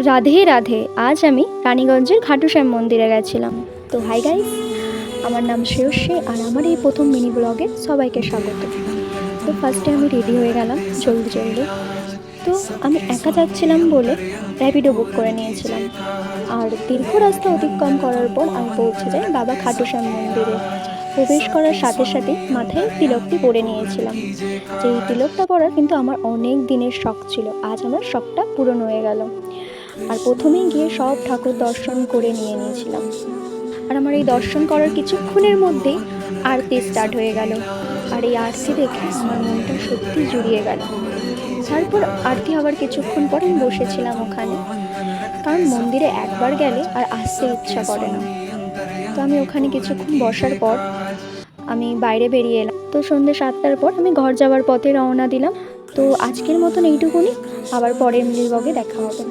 রাধে রাধে। আজ আমি রানীগঞ্জের খাটু শ্যাম মন্দিরে গেছিলাম। তো হাই গাইস, আমার নাম শ্রেয়সী আর আমার এই প্রথম মিনি ব্লগে সবাইকে স্বাগত। তো ফার্স্টে আমি রেডি হয়ে গেলাম জলদি জলদি। তো আমি একা যাচ্ছিলাম বলে র্যাপিডো বুক করে নিয়েছিলাম। আর দীর্ঘ রাস্তা অতিক্রম করার পর আমি পৌঁছে যাই বাবা খাটু শ্যাম মন্দিরে। প্রবেশ করার সাথে সাথে মাথায় তিলকটি পরে নিয়েছিলাম। যেই তিলকটা পরার কিন্তু আমার অনেক দিনের শখ ছিল, আজ আমার শখটা পূরণ হয়ে গেল। আর প্রথমেই গিয়ে সব ঠাকুর দর্শন করে নিয়েছিলাম। আর আমার এই দর্শন করার কিছুক্ষণের মধ্যেই আরতি স্টার্ট হয়ে গেল। আর এই আরতি দেখে আমার মনটা সত্যি জুড়িয়ে গেল। তারপর আরতি হওয়ার কিছুক্ষণ পর আমি বসেছিলাম ওখানে, কারণ মন্দিরে একবার গেলে আর আসতে ইচ্ছা করে না। তো আমি ওখানে কিছুক্ষণ বসার পর আমি বাইরে বেরিয়ে এলাম। তো সন্ধ্যে 7টার পর আমি ঘর যাওয়ার পথে রওনা দিলাম। তো আজকের মতন এইটুকুনি, আবার পরের মিনি ব্লগে দেখা হবে।